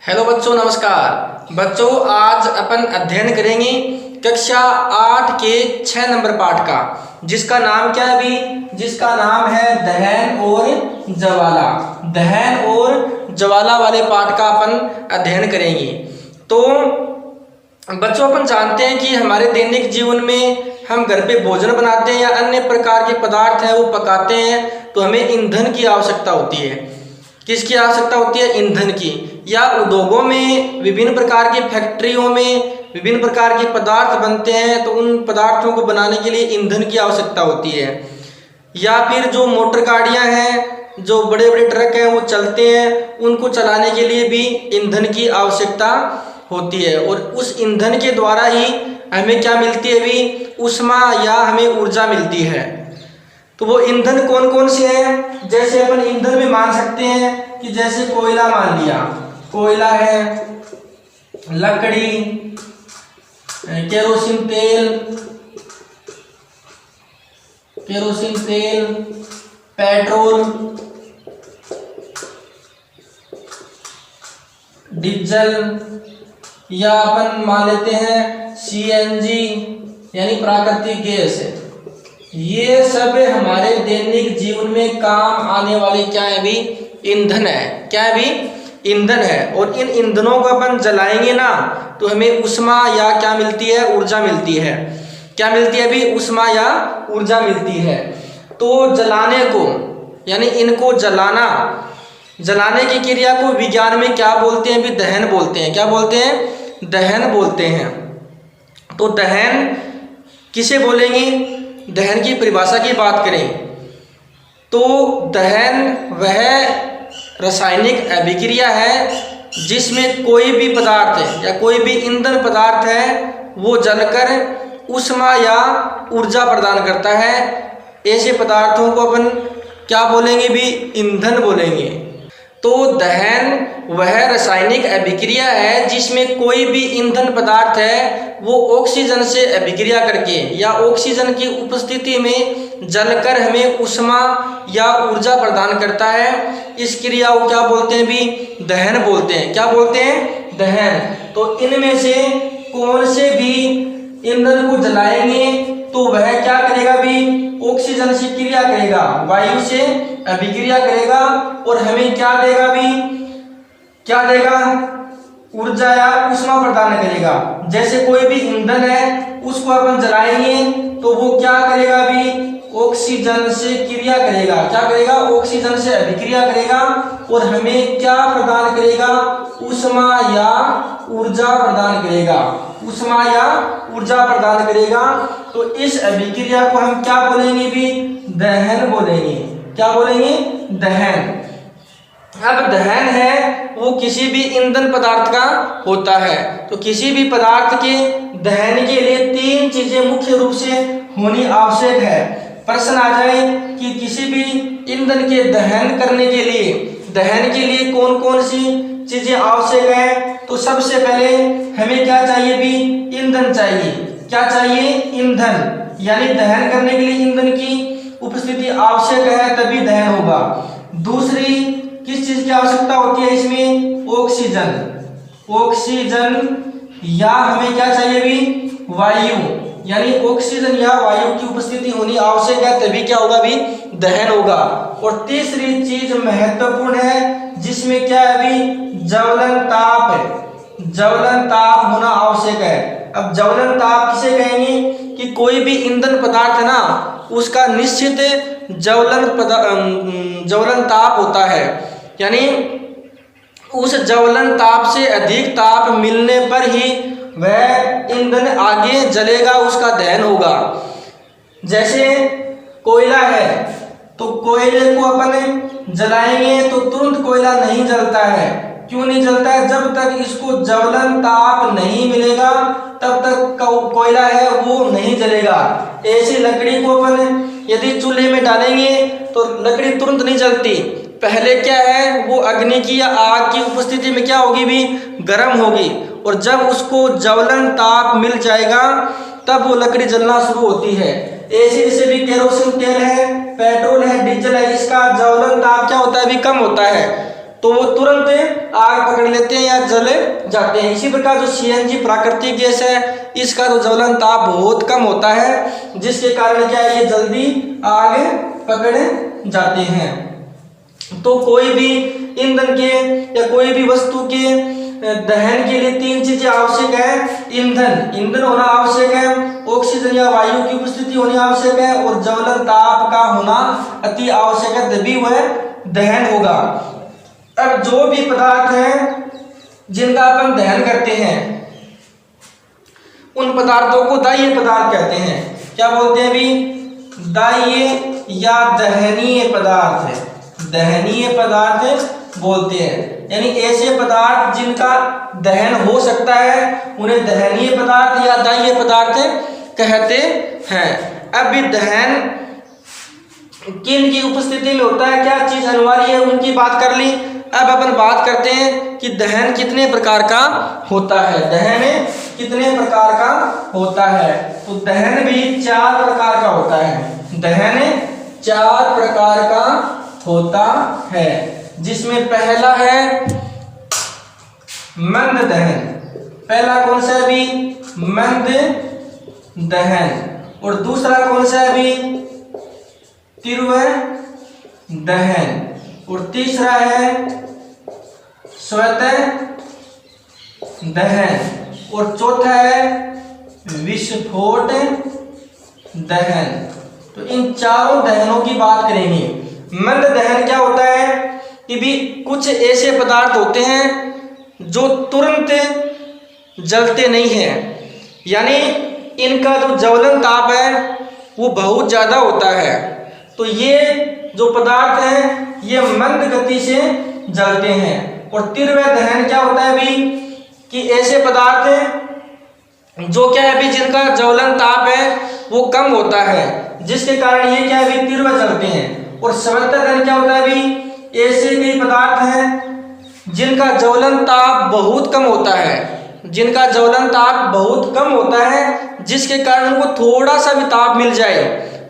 Hello बच्चों, नमस्कार। बच्चों, आज अपन अध्ययन करेंगे कक्षा 8 के 6 नंबर पाठ का, जिसका नाम क्या है अभी? जिसका नाम है दहन और ज्वाला। दहन और ज्वाला वाले पाठ का अपन अध्ययन करेंगे। तो बच्चों, अपन जानते हैं कि हमारे दैनिक जीवन में हम घर पे भोजन बनाते हैं या अन्य प्रकार के पदार्थ हैं वो पकाते हैं, तो हमें ईंधन की आवश्यकता होती है। किसकी आवश्यकता होती है? ईंधन की। या उद्योगों में, विभिन्न प्रकार की फैक्ट्रियों में विभिन्न प्रकार के पदार्थ बनते हैं, तो उन पदार्थों को बनाने के लिए ईंधन की आवश्यकता होती है। या फिर जो मोटर गाड़ियां हैं, जो बड़े बड़े ट्रक हैं वो चलते हैं, उनको चलाने के लिए भी ईंधन की आवश्यकता होती है। और उस ईंधन के द्वारा ही हमें क्या मिलती है अभी? ऊष्मा या हमें ऊर्जा मिलती है। तो वो ईंधन कौन कौन से हैं? जैसे अपन ईंधन में मान सकते हैं कि जैसे कोयला मान लिया, कोयला है, लकड़ी, केरोसिन तेल, पेट्रोल, डीजल, या अपन मान लेते हैं सीएनजी यानी प्राकृतिक गैस। ये सब हमारे दैनिक जीवन में काम आने वाले क्या है अभी? ईंधन है। क्या है अभी? ईंधन है। और इन ईंधनों को अपन जलाएंगे ना, तो हमें ऊष्मा या क्या मिलती है? ऊर्जा मिलती है। क्या मिलती है अभी? ऊष्मा या ऊर्जा मिलती है। तो जलाने को यानी इनको जलाने की क्रिया को विज्ञान में क्या बोलते हैं अभी? दहन बोलते हैं। क्या बोलते हैं? दहन बोलते हैं। तो दहन किसे बोलेंगे? दहन की परिभाषा की बात करें तो दहन वह रासायनिक अभिक्रिया है जिसमें कोई भी पदार्थ है या कोई भी ईंधन पदार्थ है वो जलकर ऊष्मा या ऊर्जा प्रदान करता है। ऐसे पदार्थों को अपन क्या बोलेंगे भी? ईंधन बोलेंगे। तो दहन वह रासायनिक अभिक्रिया है जिसमें कोई भी ईंधन पदार्थ है वो ऑक्सीजन से अभिक्रिया करके या ऑक्सीजन की उपस्थिति में जलकर हमें ऊष्मा या ऊर्जा प्रदान करता है। इस क्रिया को क्या बोलते हैं भी? दहन बोलते हैं। क्या बोलते हैं? दहन। तो इनमें से कौन से भी ईंधन को जलाएंगे तो वह क्या करेगा भी? ऑक्सीजन से क्रिया करेगा, वायु से अभिक्रिया करेगा और हमें क्या देगा भी? क्या देगा? ऊर्जा या ऊष्मा प्रदान करेगा। जैसे कोई भी ईंधन है उसको अपन जलाएंगे तो वो क्या करेगा भी? ऑक्सीजन से क्रिया करेगा। क्या करेगा? ऑक्सीजन से अभिक्रिया करेगा और हमें क्या प्रदान करेगा? ऊष्मा या ऊर्जा प्रदान करेगा। ऊष्मा या ऊर्जा प्रदान करेगा। तो इस अभिक्रिया को हम क्या बोलेंगे भी? दहन बोलेंगे। क्या बोलेंगे? दहन। अब दहन है वो किसी भी ईंधन पदार्थ का होता है। तो किसी भी पदार्थ के दहन के लिए 3 चीजें मुख्य रूप से होनी आवश्यक है। प्रश्न आ जाए कि किसी भी ईंधन के दहन के लिए कौन कौन सी चीजें आवश्यक है? तो सबसे पहले हमें क्या चाहिए भी? ईंधन चाहिए। क्या चाहिए? ईंधन। यानी दहन करने के लिए ईंधन की उपस्थिति आवश्यक है, तभी दहन होगा। दूसरी किस चीज की आवश्यकता होती है इसमें? ऑक्सीजन या हमें क्या चाहिए भी? वायु। यानी ऑक्सीजन या वायु की उपस्थिति होनी आवश्यक है, तभी क्या होगा भी? दहन होगा। और तीसरी चीज महत्वपूर्ण है जिसमें क्या है भी? ज्वलन ताप होना आवश्यक है। अब ज्वलन ताप किसे कहेंगे? कि कोई भी ईंधन पदार्थ है ना, उसका निश्चित ज्वलन ताप होता है। यानी उस ज्वलन ताप से अधिक ताप मिलने पर ही वह ईंधन आगे जलेगा, उसका दहन होगा। जैसे कोयला है तो कोयले को अपन जलाएंगे तो तुरंत कोयला नहीं जलता है। क्यों नहीं जलता है? जब तक इसको ज्वलन ताप नहीं मिलेगा तब तक कोयला है वो नहीं जलेगा। ऐसी लकड़ी को अपन यदि चूल्हे में डालेंगे तो लकड़ी तुरंत नहीं जलती। पहले क्या है? वो अग्नि की या आग की उपस्थिति में क्या होगी भी? गर्म होगी। और जब उसको ज्वलन ताप मिल जाएगा तब वो लकड़ी जलना शुरू होती है। ऐसे जैसे भी केरोसिन तेल है, पेट्रोल है, डीजल है, इसका ज्वलन ताप क्या होता है? भी कम होता है। तो वो तुरंत आग पकड़ लेते हैं या जले जाते हैं। इसी प्रकार जो सीएनजी प्राकृतिक गैस है, इसका जो ज्वलन ताप बहुत कम होता है, जिसके कारण क्या है, ये जल्दी आग पकड़ जाते हैं। तो कोई भी ईंधन के या कोई भी वस्तु के दहन के लिए 3 चीजें आवश्यक है। ईंधन होना आवश्यक है, ऑक्सीजन या वायु की उपस्थिति होनी आवश्यक है, और ज्वलन ताप का होना अति आवश्यक है, तभी वह दहन होगा। अब जो भी पदार्थ हैं जिनका अपन दहन करते हैं, उन पदार्थों को दाह्य पदार्थ कहते हैं। क्या बोलते हैं अभी? दाह्य या दहनीय पदार्थ है, दहनीय पदार्थ बोलते हैं। यानी ऐसे पदार्थ जिनका दहन हो सकता है, उन्हें दहनीय पदार्थ या दाह्य पदार्थ कहते हैं। अब दहन किन की उपस्थिति में होता है, क्या चीज अनिवार्य है, उनकी बात कर ली। अब अपन बात करते हैं कि दहन कितने प्रकार का होता है। दहन कितने प्रकार का होता है? तो दहन भी 4 प्रकार का होता है। दहन 4 प्रकार का होता है, जिसमें पहला है मंद दहन। पहला कौन सा है अभी? मंद दहन। और दूसरा कौन सा है अभी? तीव्र दहन। और तीसरा है स्वतः दहन। और चौथा है विस्फोट दहन। तो इन चारों दहनों की बात करेंगे। मंद दहन क्या होता है कि भी कुछ ऐसे पदार्थ होते हैं जो तुरंत जलते नहीं हैं, यानी इनका जो ज्वलन ताप है वो बहुत ज़्यादा होता है। तो ये जो पदार्थ हैं ये मंद गति से जलते हैं। और तीव्र दहन क्या होता है अभी कि ऐसे पदार्थ जो क्या है अभी जिनका ज्वलन ताप है वो कम होता है, जिसके कारण ये क्या है अभी तीव्र जलते हैं। और स्वतः दहन क्या होता है अभी ऐसे कई पदार्थ हैं जिनका ज्वलन ताप बहुत कम होता है, जिनका ज्वलन ताप बहुत कम होता है, जिसके कारण उनको थोड़ा सा भी ताप मिल जाए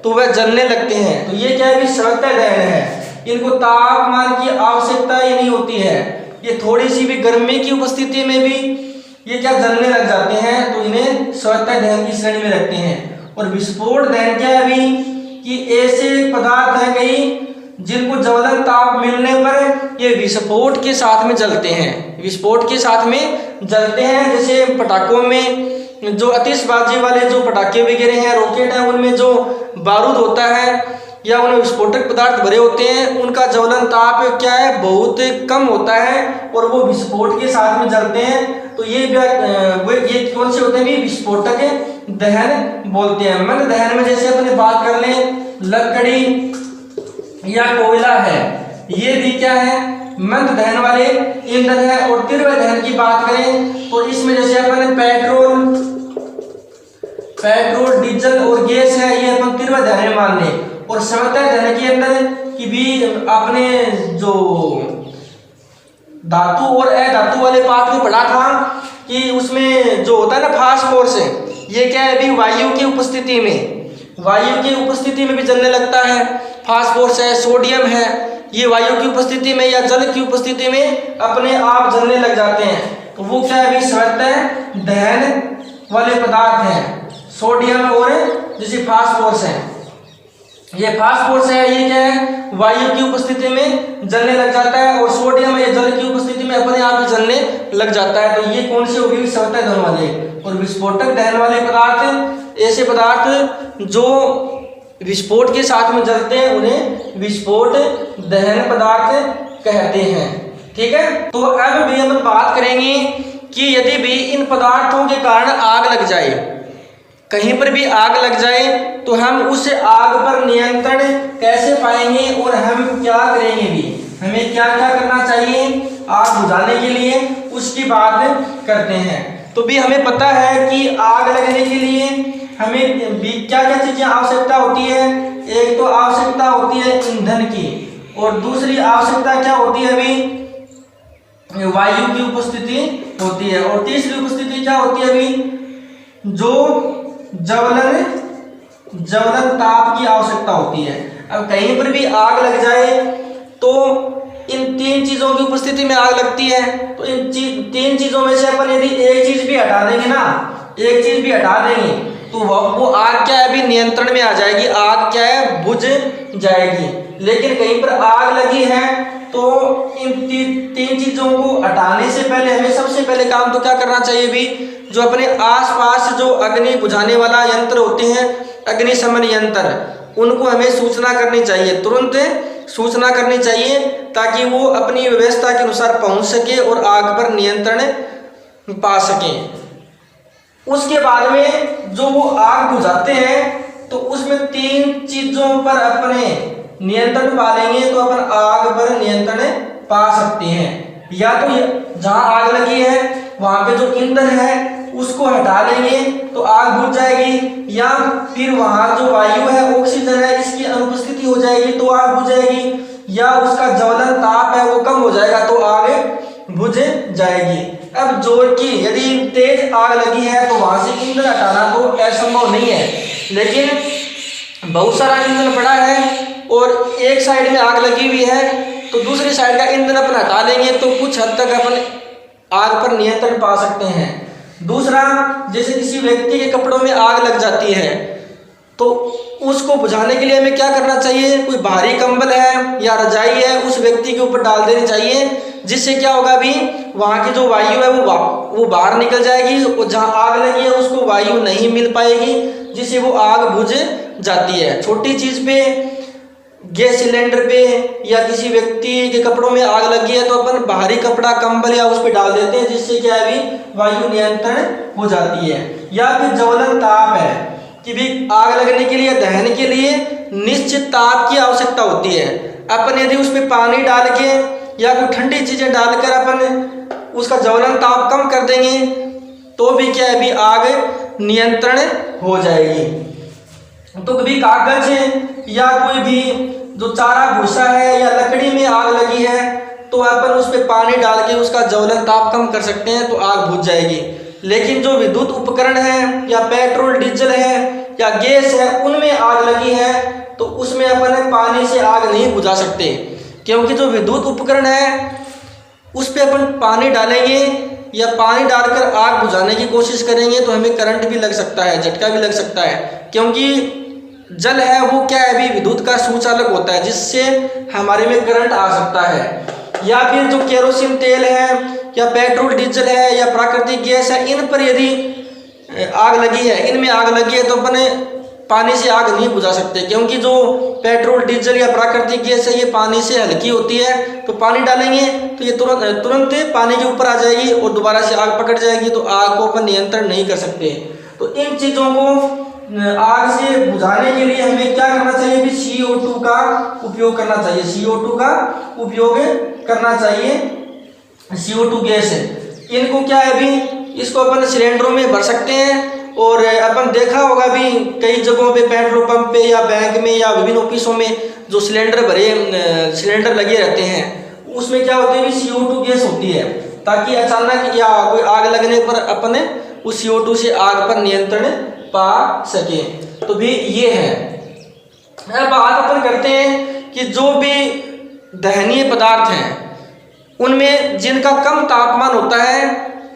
तो वह जलने लगते हैं। तो ये क्या है अभी स्वतः दहन है। इनको तापमान की आवश्यकता ही नहीं होती है, ये थोड़ी सी भी गर्मी की उपस्थिति में भी ये क्या जलने लग जाते हैं, तो इन्हें स्वतः दहन की श्रेणी में रखते हैं। और विस्फोट दहन क्या है अभी कि ऐसे पदार्थ हैं कई जिनको ज्वलन ताप मिलने पर ये विस्फोट के साथ में जलते हैं, विस्फोट के साथ में जलते हैं। जैसे पटाखों में जो आतिशबाजी वाले जो पटाखे वगैरह हैं, रॉकेट हैं, उनमें जो बारूद होता है या उनमें विस्फोटक पदार्थ भरे होते हैं, उनका ज्वलन ताप क्या है बहुत कम होता है और वो विस्फोट के साथ में जलते हैं। तो ये कौन से होते हैं भी? विस्फोटक दहन बोलते हैं। मंद दहन में जैसे अपने बात कर लें लकड़ी या कोयला है, ये भी क्या है मंद दहन वाले ईंधन है। और तीव्र दहन की बात करें तो इसमें जैसे अपन पेट्रोल डीजल और गैस है, ये अपन तीव्र दहन मान लें। और स्वतः दहन के अंदर की भी आपने जो धातु और अधातु वाले पाठ में पढ़ा था कि उसमें जो होता है ना फास्फोरस, ये क्या है अभी वायु की उपस्थिति में भी जलने लगता है। फास्फोरस है, सोडियम है, ये वायु की उपस्थिति में या जल की उपस्थिति में अपने आप जलने लग जाते हैं। तो वो क्या है अभी स्वतः दहन वाले पदार्थ हैं। सोडियम और जैसे फास्फोरस है, ये फास्फोरस है, ये क्या है वायु की उपस्थिति में जलने लग जाता है। और सोडियम ये जल की उपस्थिति में अपने आप ही जलने लग जाता है। तो ये कौन से होगी? स्वतः दहन वाले। और विस्फोटक दहन वाले पदार्थ ऐसे पदार्थ जो विस्फोट के साथ में जलते हैं, उन्हें विस्फोट दहन पदार्थ कहते हैं। ठीक है, तो अब भी हम बात करेंगे कि यदि भी इन पदार्थों के कारण आग लग जाए, कहीं पर भी आग लग जाए, तो हम उस आग पर नियंत्रण कैसे पाएंगे और हम क्या करेंगे भी, हमें क्या क्या करना चाहिए आग बुझाने के लिए, उसकी बात करते हैं। तो भी हमें पता है कि आग लगने के लिए हमें भी क्या क्या चीजें आवश्यकता होती है। एक तो आवश्यकता होती है ईंधन की, और दूसरी आवश्यकता क्या होती है अभी वायु की उपस्थिति होती है, और तीसरी उपस्थिति क्या होती है अभी जो ज्वलन ताप की आवश्यकता होती है। अब कहीं पर भी आग लग जाए तो इन तीन चीजों की उपस्थिति में आग लगती है। तो इन तीन चीजों में से अपन यदि एक चीज भी हटा देंगे ना, एक चीज भी हटा देंगे तो वो आग क्या है अभी नियंत्रण में आ जाएगी, आग क्या है बुझ जाएगी। लेकिन कहीं पर आग लगी है तो इन तीन चीजों को हटाने से पहले हमें सबसे पहले काम तो क्या करना चाहिए भी, जो अपने आसपास जो अग्नि बुझाने वाला यंत्र होते हैं, अग्निशमन यंत्र, उनको हमें सूचना करनी चाहिए, तुरंत सूचना करनी चाहिए ताकि वो अपनी व्यवस्था के अनुसार पहुंच सके और आग पर नियंत्रण पा सकें। उसके बाद में जो वो आग बुझाते हैं तो उसमें तीन चीजों पर अपने नियंत्रण पा लेंगे तो अपन आग पर नियंत्रण पा सकते हैं। या तो जहां आग लगी है वहां पे जो ईंधन है उसको हटा लेंगे तो आग बुझ जाएगी, या फिर वहां जो वायु है ऑक्सीजन है इसकी अनुपस्थिति हो जाएगी तो आग बुझ जाएगी, या उसका ज्वलन ताप है वो कम हो जाएगा तो आग बुझ जाएगी। अब जोर की यदि तेज आग लगी है तो वहां से ईंधन हटाना तो असंभव नहीं है, लेकिन बहुत सारा ईंधन पड़ा है और एक साइड में आग लगी हुई है तो दूसरी साइड का ईंधन अपन हटा लेंगे तो कुछ हद तक अपन आग पर नियंत्रण पा सकते हैं। दूसरा, जैसे किसी व्यक्ति के कपड़ों में आग लग जाती है तो उसको बुझाने के लिए हमें क्या करना चाहिए, कोई भारी कंबल है या रजाई है उस व्यक्ति के ऊपर डाल देनी चाहिए, जिससे क्या होगा भी वहाँ की जो वायु है वो बाहर निकल जाएगी और जहाँ आग लगी है उसको वायु नहीं मिल पाएगी, जिससे वो आग बुझ जाती है। छोटी चीज पे, गैस सिलेंडर पे या किसी व्यक्ति के कपड़ों में आग लगी है तो अपन बाहरी कपड़ा कंबल या उस पर डाल देते हैं, जिससे क्या है भी वायु नियंत्रण हो जाती है। या फिर ज्वलन ताप है कि भी आग लगने के लिए, दहन के लिए निश्चित ताप की आवश्यकता होती है। अपन यदि उस पर पानी डाल के या कोई ठंडी चीजें डालकर अपन उसका ज्वलन ताप कम कर देंगे तो भी क्या है भी आग नियंत्रण हो जाएगी। तो कभी कागज या कोई भी जो चारा भूसा है या लकड़ी में आग लगी है तो अपन उस पर पानी डाल के उसका ज्वलन ताप कम कर सकते हैं तो आग बुझ जाएगी। लेकिन जो विद्युत उपकरण है या पेट्रोल डीजल है या गैस है उनमें आग लगी है तो उसमें अपन पानी से आग नहीं बुझा सकते, क्योंकि जो विद्युत उपकरण है उस पर अपन पानी डालेंगे या पानी डालकर आग बुझाने की कोशिश करेंगे तो हमें करंट भी लग सकता है, झटका भी लग सकता है, क्योंकि जल है वो क्या है भी विद्युत का सुचालक होता है जिससे हमारे में करंट आ सकता है। या फिर जो केरोसिन तेल है या पेट्रोल डीजल है या प्राकृतिक गैस है, इन पर यदि आग लगी है, इनमें आग लगी है तो अपने पानी से आग नहीं बुझा सकते, क्योंकि जो पेट्रोल डीजल या प्राकृतिक गैस है ये पानी से हल्की होती है, तो पानी डालेंगे तो ये तुरंत पानी के ऊपर आ जाएगी और दोबारा से आग पकड़ जाएगी, तो आग को अपन नियंत्रण नहीं कर सकते। तो इन चीज़ों को आग से बुझाने के लिए हमें क्या करना चाहिए भी CO2 का उपयोग करना चाहिए, CO2 का उपयोग करना चाहिए। CO2 गैस है, इनको क्या है भी इसको अपन सिलेंडरों में भर सकते हैं। और अपन देखा होगा भी कई जगहों पे पेट्रोल पंप पे या बैंक में या विभिन्न ऑफिसों में जो सिलेंडर लगे रहते हैं उसमें क्या होती है भी CO2 गैस होती है, ताकि अचानक या कोई आग लगने पर अपने उस CO2 से आग पर नियंत्रण पा सके। तो भी ये है। अब बात अपन करते हैं कि जो भी दहनीय पदार्थ हैं उनमें जिनका कम तापमान होता है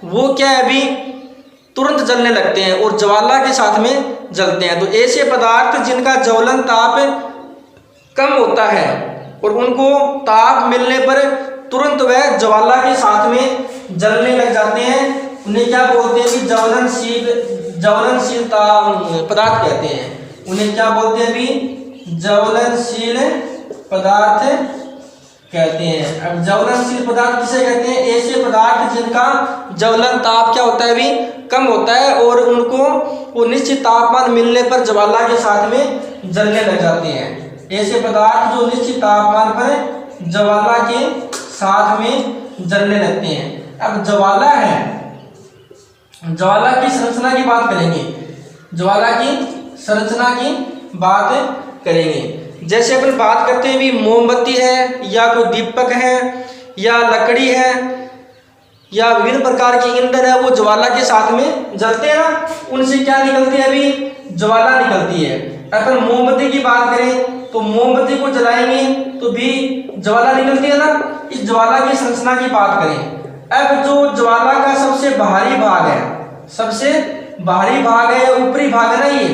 वो क्या है अभी तुरंत जलने लगते हैं और ज्वाला के साथ में जलते हैं। तो ऐसे पदार्थ जिनका ज्वलन ताप कम होता है और उनको ताप मिलने पर तुरंत वह ज्वाला के साथ में जलने लग जाते हैं, उन्हें क्या बोलते हैं कि ज्वलनशील पदार्थ कहते हैं। उन्हें क्या बोलते हैं अभी ज्वलनशील पदार्थ कहते हैं। अब ज्वलनशील पदार्थ किसे कहते हैं, ऐसे पदार्थ जिनका ज्वलन ताप क्या होता है अभी कम होता है और उनको वो निश्चित तापमान मिलने पर ज्वाला के साथ में जलने लग जाते हैं। ऐसे पदार्थ जो निश्चित तापमान पर ज्वाला के साथ में जलने लगते हैं। अब ज्वाला है, ज्वाला की संरचना की बात करेंगे, ज्वाला की संरचना की बात करेंगे। जैसे अपन बात करते हैं भी मोमबत्ती है या कोई दीपक है या लकड़ी है या विभिन्न प्रकार के ईंधन है, वो ज्वाला के साथ में जलते हैं ना, उनसे क्या निकलती है अभी ज्वाला निकलती है। अपन मोमबत्ती की बात करें तो मोमबत्ती को जलाएंगे तो भी ज्वाला निकलती है ना। इस ज्वाला की संरचना की बात करें। अब जो ज्वाला का सबसे बाहरी भाग है, सबसे बाहरी भाग है या ऊपरी भाग है ना, ये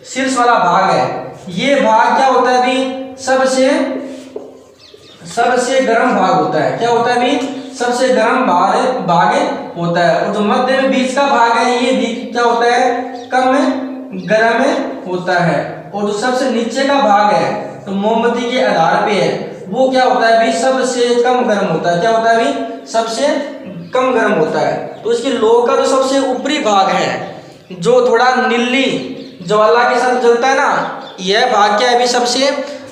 शीर्ष वाला भाग है, ये भाग क्या होता है अभी सबसे गर्म भाग होता है। क्या होता है अभी? सबसे गर्म भाग होता है। और जो मध्य में बीच का भाग है ये भी क्या होता है? कम गर्म होता है। और जो सबसे नीचे का भाग है तो मोमबत्ती के आधार पे है, वो क्या होता है अभी? सबसे कम गर्म होता है। क्या होता है अभी? सबसे कम गर्म होता है। तो इसकी लौ का जो सबसे ऊपरी भाग है, जो थोड़ा नीली ज्वाला के साथ जलता है ना, यह भाग क्या है अभी? सबसे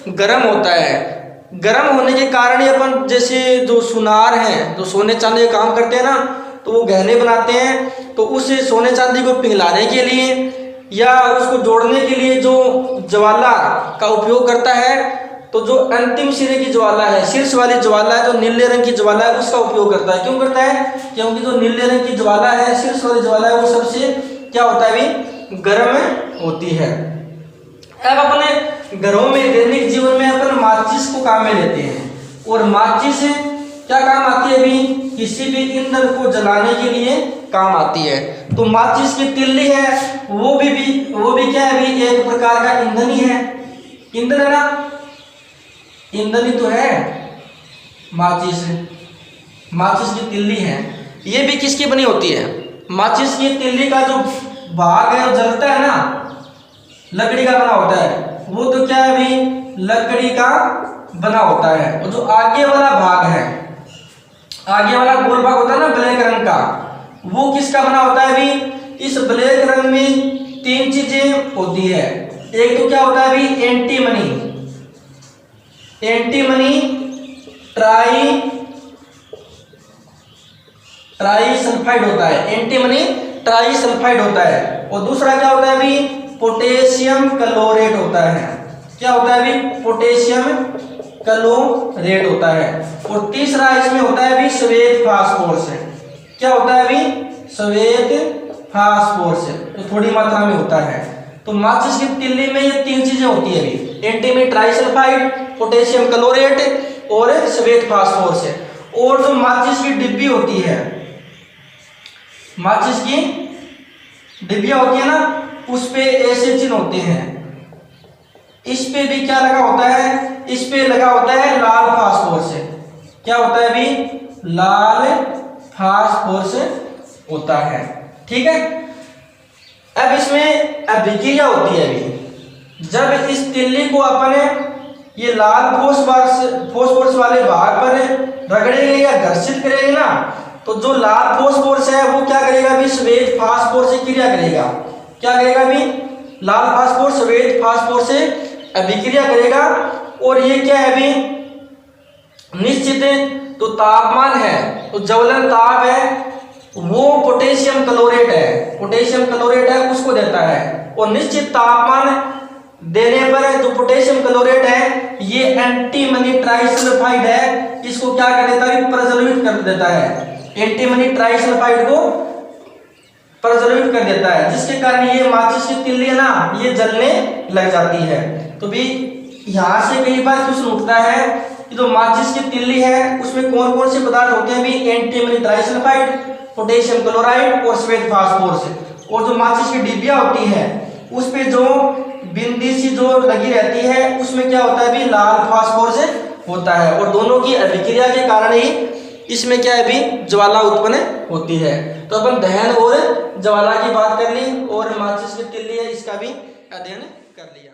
गर्म होता है। गर्म होने के कारण ही अपन जैसे जो सुनार हैं, जो सोने चांदी का काम करते हैं ना, तो वो गहने बनाते हैं, तो उस सोने चांदी को पिघलाने के लिए या उसको जोड़ने के लिए जो ज्वाला का उपयोग करता है, तो जो अंतिम सिरे की ज्वाला है, शीर्ष वाली ज्वाला है, जो नीले रंग की ज्वाला है, उसका उपयोग करता है। क्यों करता है? क्योंकि जो नीले रंग की ज्वाला है, शीर्ष वाली ज्वाला है, वो सबसे क्या होता है अभी? गर्म होती है। अब अपने घरों में दैनिक जीवन में अपन माचिस को काम में लेते हैं, और माचिस क्या काम आती है अभी? किसी भी ईंधन को जलाने के लिए काम आती है। तो माचिस की तिल्ली है, वो भी क्या है अभी? एक प्रकार का ईंधन ही है। ईंधन है ना, ईंधन ही तो है माचिस। माचिस की तिल्ली है, ये भी किसकी बनी होती है? माचिस की तिल्ली का जो भाग है, जलता है ना, लकड़ी का बना होता है, वो तो क्या है अभी? लकड़ी का बना होता है। और जो आगे वाला भाग है, आगे वाला गोल भाग होता है ना ब्लैक रंग का, वो किसका बना होता है अभी? इस ब्लैक रंग में तीन चीजें होती है। एक तो क्या होता है अभी? एंटीमनी ट्राई सल्फाइड होता है। एंटीमनी ट्राई सल्फाइड होता है। और दूसरा क्या होता है अभी? पोटेशियम क्लोरेट होता है। क्या होता है अभी? पोटेशियम क्लोरेट होता है। और तीसरा इसमें होता है अभी श्वेत फास्फोरस। क्या होता है अभी? श्वेत फास्फोरस, तो थोड़ी मात्रा में होता है। तो माचिस की तिल्ली में ये तीन चीजें होती है अभी: एंटीमनी ट्राइसल्फाइड, पोटेशियम क्लोरेट और श्वेत फास्फोरस। और जो माचिस की डिब्बी होती है, माचिस की डिब्बियां होती है ना, उस पे ऐसे चिन्ह होते हैं। इस पे भी क्या लगा होता है? इस पे लगा होता है लाल फास्फोरस। क्या होता है अभी? लाल फास्फोरस होता है। ठीक है। अब इसमें अभिक्रिया होती है अभी। जब इस तिल्ली को अपन ये लाल फास्फोरस वाले भाग पर रगड़ेंगे या घर्षित करेंगे ना, तो जो लाल फास्फोरस है वो क्या करेगा अभी? श्वेत फास्फोरस से क्रिया करेगा। क्या करेगा अभी? लाल फास्फोरस श्वेत फास्फोरस से अभिक्रिया करेगा। और ये क्या है अभी? निश्चित तो तापमान है, तो ज्वलन ताप है, वो पोटेशियम क्लोरेट है, उसको देता है। और निश्चित तापमान देने पर जो पोटेशियम क्लोरेट है, ये एंटीमनी ट्राइसल्फाइड है, इसको क्या कर देता है? प्रज्वलित कर देता है। एंटीमनी ट्राइसल्फाइड को प्रज्वलित कर देता है, जिसके कारण ये माचिस की तिल्ली है ना, ये जलने लग जाती है। तो भी यहाँ से कई बार क्वेश्चन उठता है कि जो माचिस की तिल्ली है उसमें कौन कौन से पदार्थ होते हैं भी? एंटीमनी ट्राइसल्फाइड, पोटेशियम क्लोराइड और श्वेत फास्फोरस। और जो माचिस की डिब्बियां होती है उस पे जो बिंदी सी जो लगी रहती है, उसमें क्या होता है भी? लाल फास्फोरस होता है। और दोनों की अभिक्रिया के कारण ही इसमें क्या है भी? ज्वाला उत्पन्न होती है। तो अपन दहन और ज्वाला की बात कर ली, और माचिस की तिल्ली है इसका भी अध्ययन कर लिया।